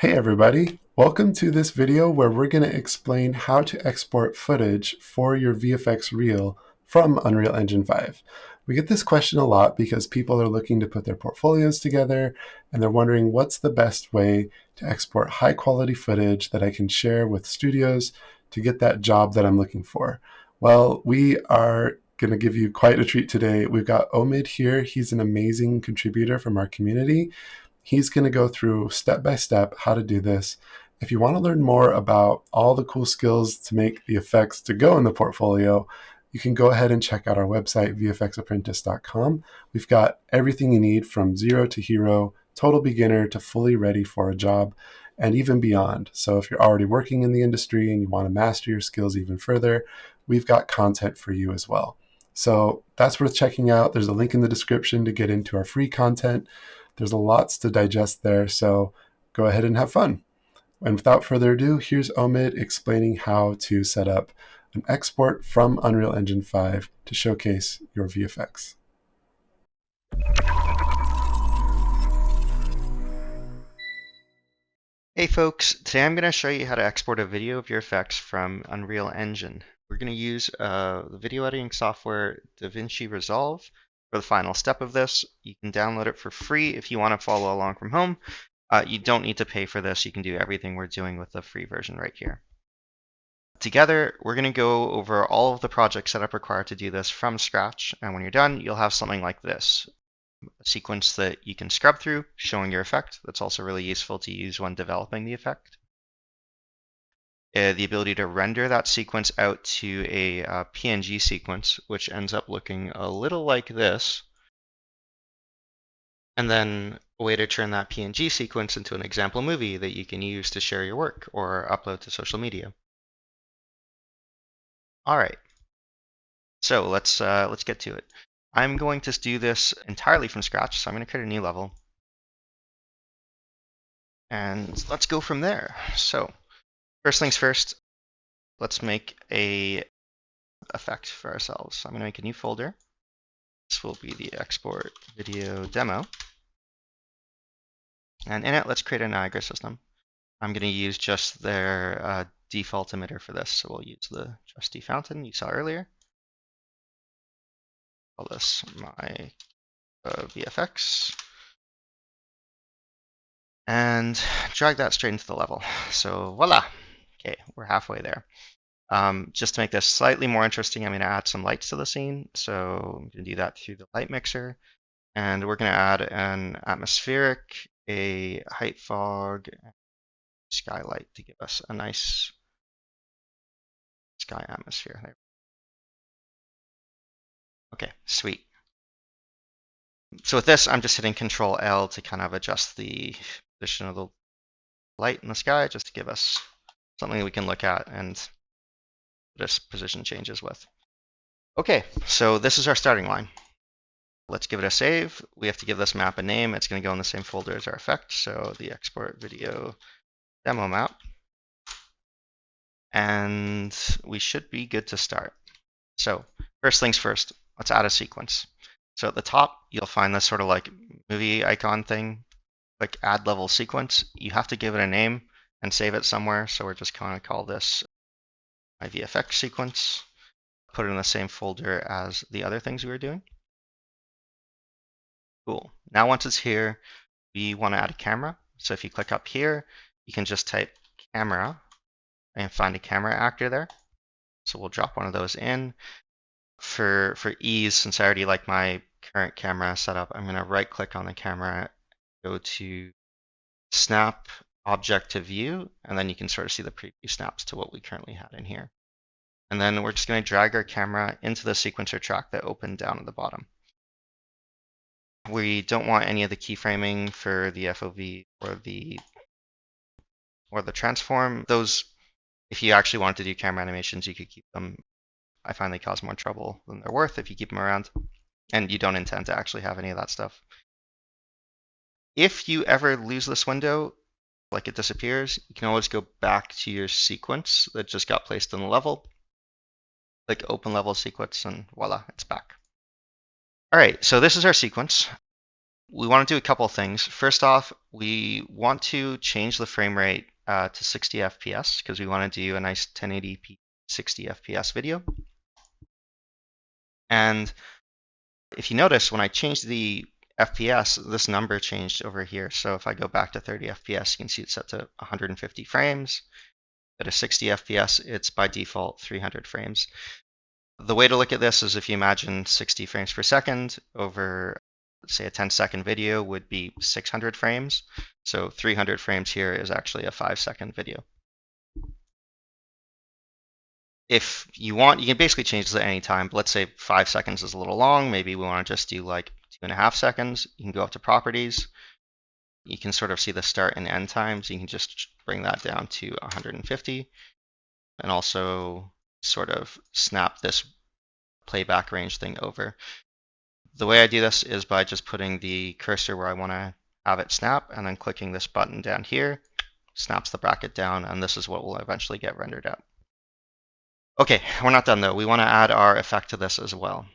Hey everybody, welcome to this video where we're going to explain how to export footage for your VFX reel from Unreal Engine 5. We get this question a lot because people are looking to put their portfolios together and they're wondering what's the best way to export high quality footage that I can share with studios to get that job that I'm looking for. Well, we are going to give you quite a treat today. We've got Omid here. He's an amazing contributor from our community. He's going to go through step by step how to do this. If you want to learn more about all the cool skills to make the effects to go in the portfolio, you can go ahead and check out our website, vfxapprentice.com. We've got everything you need from zero to hero, total beginner to fully ready for a job, and even beyond. So if you're already working in the industry and you want to master your skills even further, we've got content for you as well. So that's worth checking out. There's a link in the description to get into our free content. There's lots to digest there, so go ahead and have fun. And without further ado, here's Omid explaining how to set up an export from Unreal Engine 5 to showcase your VFX. Hey folks, today I'm going to show you how to export a video of your effects from Unreal Engine. We're going to use the video editing software DaVinci Resolve for the final step of this. You can download it for free if you want to follow along from home. You don't need to pay for this. You can do everything we're doing with the free version right here. Together, we're going to go over all of the project setup required to do this from scratch, and when you're done, you'll have something like this. A sequence that you can scrub through, showing your effect. That's also really useful to use when developing the effect. The ability to render that sequence out to a PNG sequence, which ends up looking a little like this. And then a way to turn that PNG sequence into an example movie that you can use to share your work or upload to social media. All right, so let's get to it. I'm going to do this entirely from scratch, so I'm going to create a new level. And let's go from there. So first things first, let's make a effect for ourselves. So I'm going to make a new folder. This will be the export video demo. And in it, let's create a Niagara system. I'm going to use just their default emitter for this. So we'll use the trusty fountain you saw earlier. Call this my VFX. And drag that straight into the level. So voila. Okay, we're halfway there. Just to make this slightly more interesting, I'm going to add some lights to the scene. So I'm going to do that through the light mixer. And we're going to add an atmospheric, a height fog, skylight to give us a nice sky atmosphere. There. Okay, sweet. So with this, I'm just hitting Control L to kind of adjust the position of the light in the sky, just to give us something we can look at and this position changes with. Okay, so this is our starting line. Let's give it a save. We have to give this map a name. It's going to go in the same folder as our effect, so the export video demo map. And we should be good to start. So first things first, let's add a sequence. So at the top, you'll find this sort of like movie icon thing, like add level sequence. You have to give it a name and save it somewhere. So we're just going to call this my VFX sequence, put it in the same folder as the other things we were doing. Cool. Now once it's here, we want to add a camera. So if you click up here, you can just type camera and find a camera actor there. So we'll drop one of those in. For ease, since I already like my current camera setup, I'm going to right click on the camera, go to snap object to view, and then you can sort of see the preview snaps to what we currently had in here. And then we're just going to drag our camera into the sequencer track that opened down at the bottom. We don't want any of the keyframing for the FOV or the transform. Those, if you actually wanted to do camera animations, you could keep them. I find they cause more trouble than they're worth if you keep them around, and you don't intend to actually have any of that stuff. If you ever lose this window, like it disappears, you can always go back to your sequence that just got placed in the level, click open level sequence, and voila, it's back. All right, so this is our sequence. we want to do a couple of things. First off, we want to change the frame rate to 60 FPS because we want to do a nice 1080p 60 FPS video. And if you notice, when I changed the FPS, this number changed over here. So if I go back to 30 FPS, you can see it's set to 150 frames. At a 60 FPS, it's by default 300 frames. The way to look at this is if you imagine 60 frames per second over, say, a 10-second video would be 600 frames. So 300 frames here is actually a 5-second video. If you want, you can basically change this at any time. But let's say 5 seconds is a little long. Maybe we want to just do like 2.5 seconds. You can go up to properties. You can sort of see the start and end times. You can just bring that down to 150 and also sort of snap this playback range thing over. The way I do this is by just putting the cursor where I want to have it snap and then clicking this button down here, snaps the bracket down, and this is what will eventually get rendered out. Okay, we're not done though. We want to add our effect to this as well.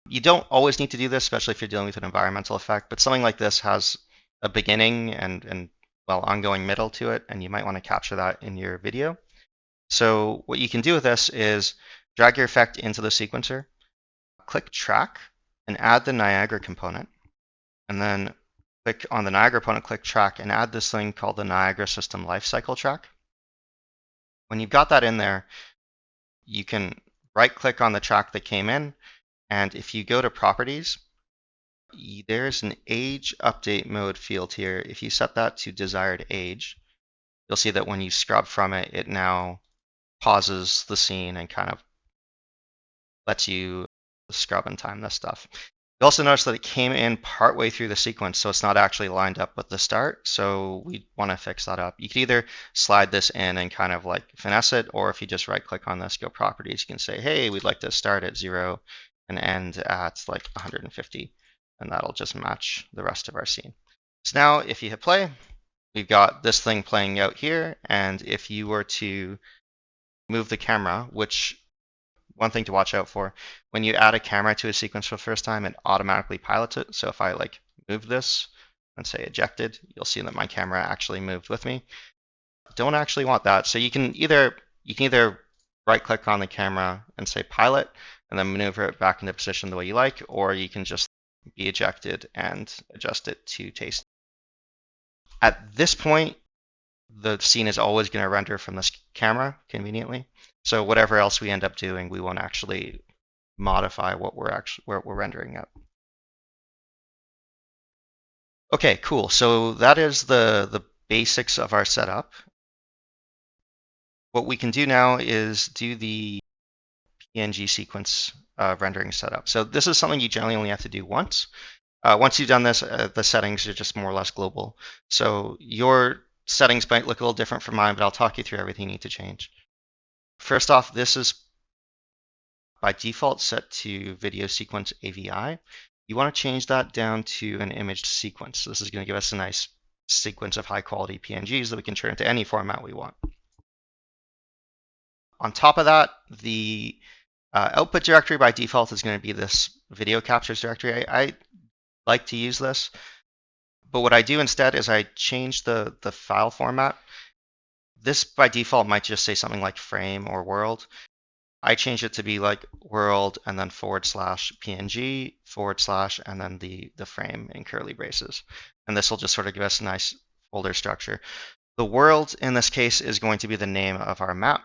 You don't always need to do this, especially if you're dealing with an environmental effect, but something like this has a beginning and well, ongoing middle to it, and you might want to capture that in your video. So what you can do with this is drag your effect into the sequencer, click track, and add the Niagara component, and then click on the Niagara component, click track, and add this thing called the Niagara System Lifecycle Track. When you've got that in there, you can right-click on the track that came in, and if you go to Properties, there's an Age Update Mode field here. If you set that to Desired Age, you'll see that when you scrub from it, it now pauses the scene and kind of lets you scrub and time this stuff. You also notice that it came in partway through the sequence, so it's not actually lined up with the start. So we want to fix that up. You could either slide this in and kind of like finesse it, or if you just right click on this, go properties, you can say, hey, we'd like to start at 0 and end at like 150, and that'll just match the rest of our scene. So now if you hit play, we've got this thing playing out here, and if you were to move the camera, which one thing to watch out for, when you add a camera to a sequence for the first time, it automatically pilots it. So if I like move this and say ejected, you'll see that my camera actually moved with me. Don't actually want that. So you can either right click on the camera and say pilot and then maneuver it back into position the way you like, or you can just be ejected and adjust it to taste. At this point, the scene is always going to render from this camera conveniently. So whatever else we end up doing, we won't actually modify what we're rendering up. Okay, cool. So that is the basics of our setup. What we can do now is do the PNG sequence rendering setup. So this is something you generally only have to do once. Once you've done this, the settings are just more or less global. So your settings might look a little different from mine, but I'll talk you through everything you need to change. First off, this is by default set to video sequence AVI. You want to change that down to an image sequence. So this is going to give us a nice sequence of high quality PNGs that we can turn into any format we want. On top of that, the output directory by default is going to be this video captures directory. I like to use this, but what I do instead is I change the file format. This by default might just say something like frame or world. I change it to be like world and then / PNG / and then the frame in curly braces. And this will just sort of give us a nice folder structure. The world in this case is going to be the name of our map,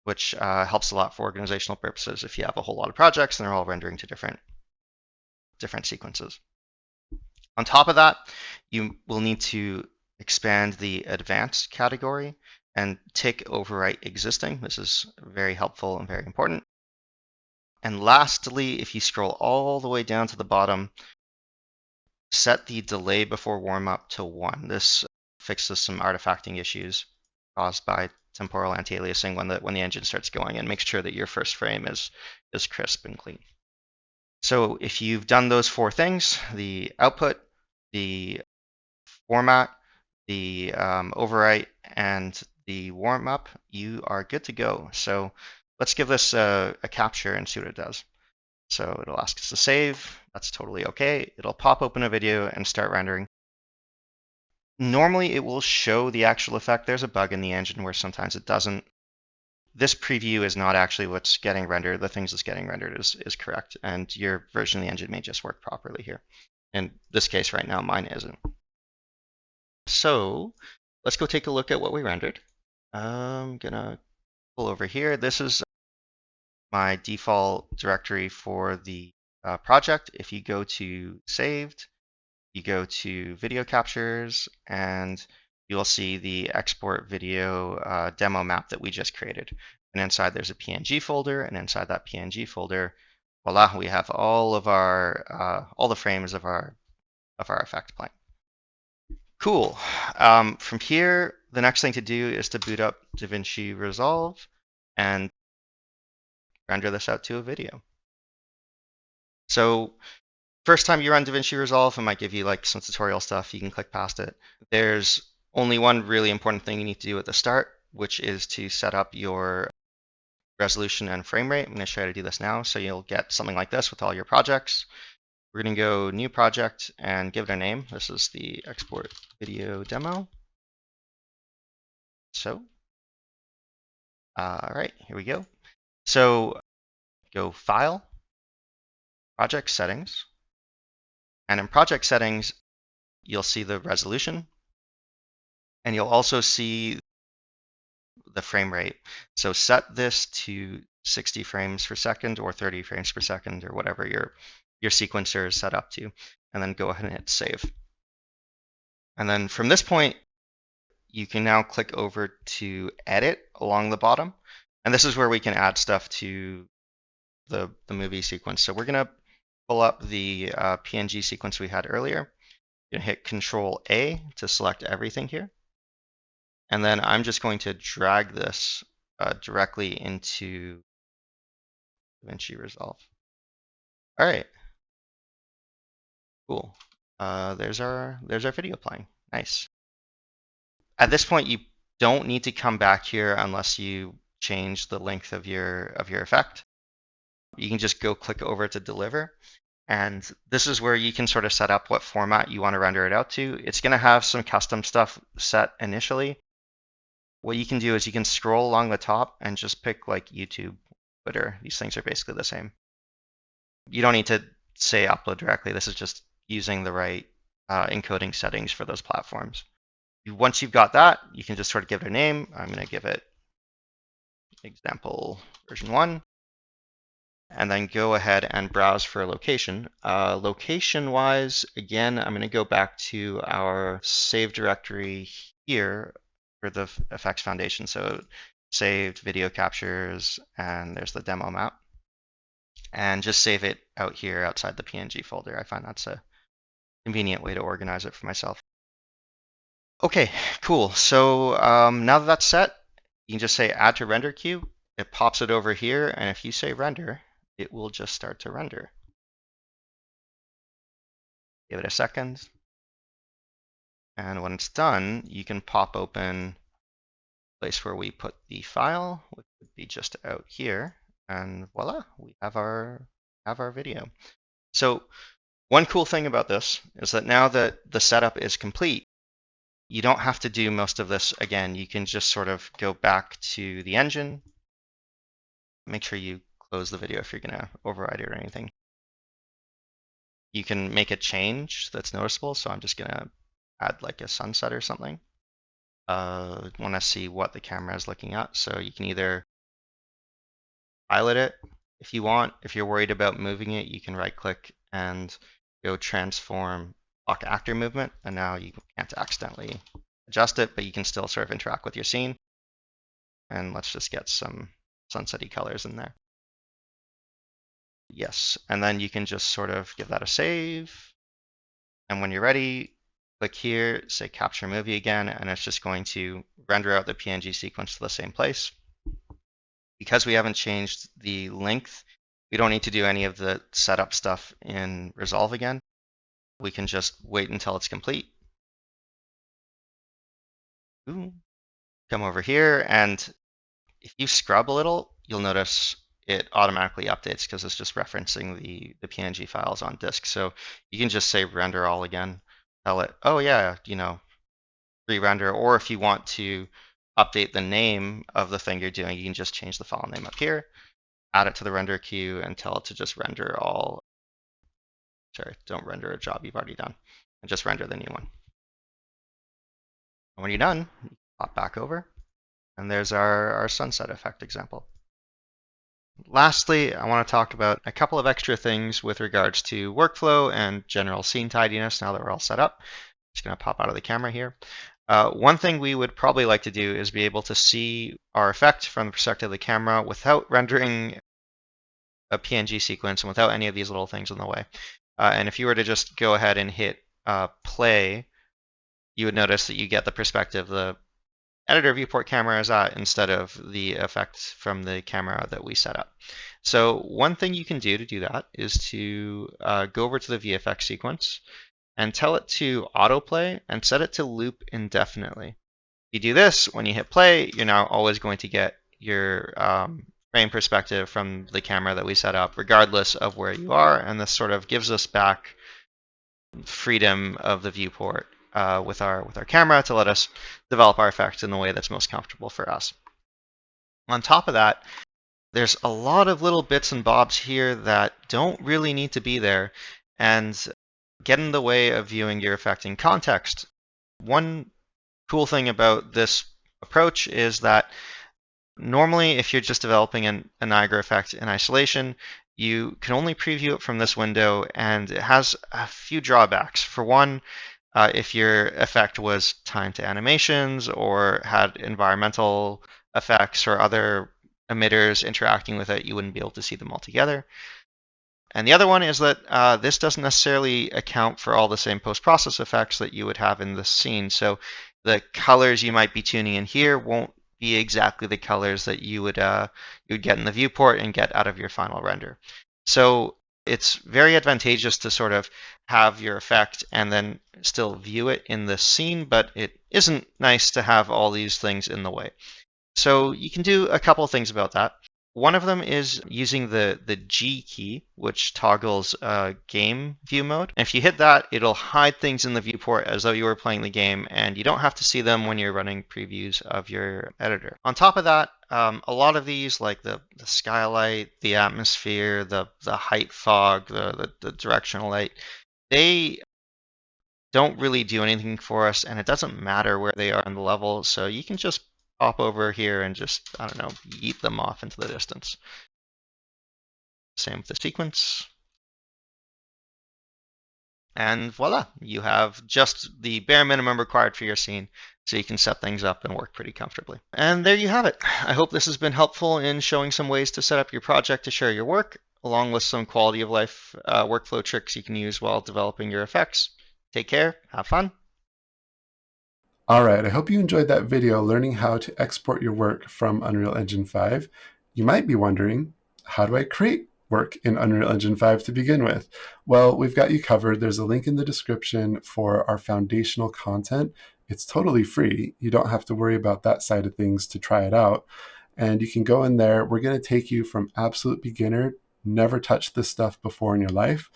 which helps a lot for organizational purposes if you have a whole lot of projects and they're all rendering to different sequences. On top of that, you will need to expand the advanced category and tick overwrite existing. This is very helpful and very important. And lastly, if you scroll all the way down to the bottom, set the delay before warm up to 1. This fixes some artifacting issues caused by temporal anti-aliasing when the engine starts going, and makes sure that your first frame is crisp and clean. So if you've done those 4 things, the output, the format, the overwrite, and the warm up, you are good to go. So let's give this a capture and see what it does. So it'll ask us to save. That's totally okay. It'll pop open a video and start rendering. Normally it will show the actual effect. There's a bug in the engine where sometimes it doesn't. This preview is not actually what's getting rendered. The things that's getting rendered is correct, and your version of the engine may just work properly here. In this case right now, mine isn't. So let's go take a look at what we rendered. I'm gonna pull over here. This is my default directory for the project. If you go to saved, you go to video captures, and you'll see the export video demo map that we just created. And inside there's a PNG folder, and inside that PNG folder, voila, we have all of our all the frames of our effect plane. Cool. From here, the next thing to do is to boot up DaVinci Resolve and render this out to a video. So first time you run DaVinci Resolve, it might give you like some tutorial stuff. You can click past it. There's only one really important thing you need to do at the start, which is to set up your resolution and frame rate. I'm going to show you how to do this now. So you'll get something like this with all your projects. We're going to go new project and give it a name. This is the export video demo. So, all right, here we go. So go File, Project Settings, and in Project Settings, you'll see the resolution, and you'll also see the frame rate. So set this to 60 frames per second or 30 frames per second or whatever your sequencer is set up to, and then go ahead and hit save. And then from this point, you can now click over to edit along the bottom. And this is where we can add stuff to the movie sequence. So we're going to pull up the PNG sequence we had earlier. You're going to hit Control A to select everything here. And then I'm just going to drag this directly into DaVinci Resolve. All right, cool. There's our video playing. Nice. At this point, you don't need to come back here unless you change the length of your effect. You can just go click over to deliver. And this is where you can sort of set up what format you want to render it out to. It's going to have some custom stuff set initially. What you can do is you can scroll along the top and just pick like YouTube, Twitter. These things are basically the same. You don't need to say upload directly. This is just using the right encoding settings for those platforms. Once you've got that, you can just sort of give it a name. I'm going to give it example version 1. And then go ahead and browse for a location. Location-wise, again, I'm going to go back to our save directory here for the FX Foundation. So saved video captures, and there's the demo map. And just save it out here outside the PNG folder. I find that's a convenient way to organize it for myself. Okay, cool. So now that that's set, you can just say add to render queue. It pops it over here, and if you say render, it will just start to render. Give it a second. And when it's done, you can pop open the place where we put the file, which would be just out here. And voila, we have our video. So one cool thing about this is that now that the setup is complete, you don't have to do most of this again. You can just sort of go back to the engine. Make sure you close the video if you're going to override it or anything. You can make a change that's noticeable. So I'm just going to add like a sunset or something. Want to see what the camera is looking at. So you can either pilot it if you want. If you're worried about moving it, you can right click and go transform lock actor movement. And now you can't accidentally adjust it, but you can still sort of interact with your scene. And let's just get some sunsetty colors in there. Yes, and then you can just sort of give that a save. And when you're ready, click here, say capture movie again, and it's just going to render out the PNG sequence to the same place. Because we haven't changed the length, we don't need to do any of the setup stuff in Resolve again. We can just wait until it's complete. Ooh. Come over here, and if you scrub a little, you'll notice it automatically updates because it's just referencing the PNG files on disk. So you can just say render all again, tell it, oh yeah, re-render, or if you want to update the name of the thing you're doing, you can just change the file name up here, add it to the render queue, and tell it to just render all. Sorry, don't render a job you've already done, and just render the new one. And when you're done, you pop back over, and there's our sunset effect example. Lastly, I want to talk about a couple of extra things with regards to workflow and general scene tidiness now that we're all set up. Just going to pop out of the camera here. One thing we would probably like to do is be able to see our effect from the perspective of the camera without rendering a PNG sequence and without any of these little things in the way. And if you were to just go ahead and hit play, you would notice that you get the perspective the editor viewport camera is at instead of the effect from the camera that we set up. So one thing you can do to do that is to go over to the VFX sequence and tell it to autoplay and set it to loop indefinitely. If you do this, when you hit play, you're now always going to get your frame perspective from the camera that we set up, regardless of where you are, and this sort of gives us back freedom of the viewport with our camera to let us develop our effects in the way that's most comfortable for us. On top of that, there's a lot of little bits and bobs here that don't really need to be there and get in the way of viewing your effect in context. One cool thing about this approach is that normally if you're just developing a Niagara effect in isolation, you can only preview it from this window, and it has a few drawbacks. For one, if your effect was timed to animations or had environmental effects or other emitters interacting with it, you wouldn't be able to see them all together. And the other one is that this doesn't necessarily account for all the same post-process effects that you would have in this scene. So the colors you might be tuning in here won't be exactly the colors that you would get in the viewport and get out of your final render. So it's very advantageous to sort of have your effect and then still view it in the scene, but it isn't nice to have all these things in the way. So you can do a couple of things about that. One of them is using the G key, which toggles game view mode. And if you hit that, it'll hide things in the viewport as though you were playing the game, and you don't have to see them when you're running previews of your editor. On top of that, a lot of these, like the skylight, the atmosphere, the height fog, the directional light, they don't really do anything for us, and it doesn't matter where they are on the level, so you can just pop over here and just, I don't know, yeet them off into the distance. Same with the sequence. And voila, you have just the bare minimum required for your scene, so you can set things up and work pretty comfortably. And there you have it. I hope this has been helpful in showing some ways to set up your project to share your work, along with some quality of life workflow tricks you can use while developing your effects. Take care, have fun. All right, I hope you enjoyed that video learning how to export your work from Unreal Engine 5. You might be wondering, how do I create work in Unreal Engine 5 to begin with? Well, we've got you covered. There's a link in the description for our foundational content. It's totally free. You don't have to worry about that side of things to try it out. And you can go in there. We're going to take you from absolute beginner, never touched this stuff before in your life,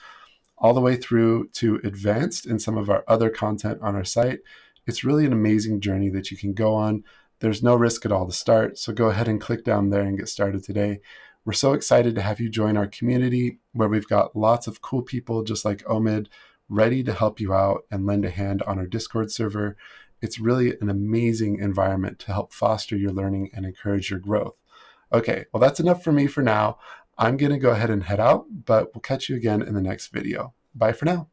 all the way through to advanced in some of our other content on our site. It's really an amazing journey that you can go on. There's no risk at all to start, so go ahead and click down there and get started today. We're so excited to have you join our community where we've got lots of cool people just like Omid ready to help you out and lend a hand on our Discord server. It's really an amazing environment to help foster your learning and encourage your growth. Okay, well, that's enough for me for now. I'm going to go ahead and head out, but we'll catch you again in the next video. Bye for now.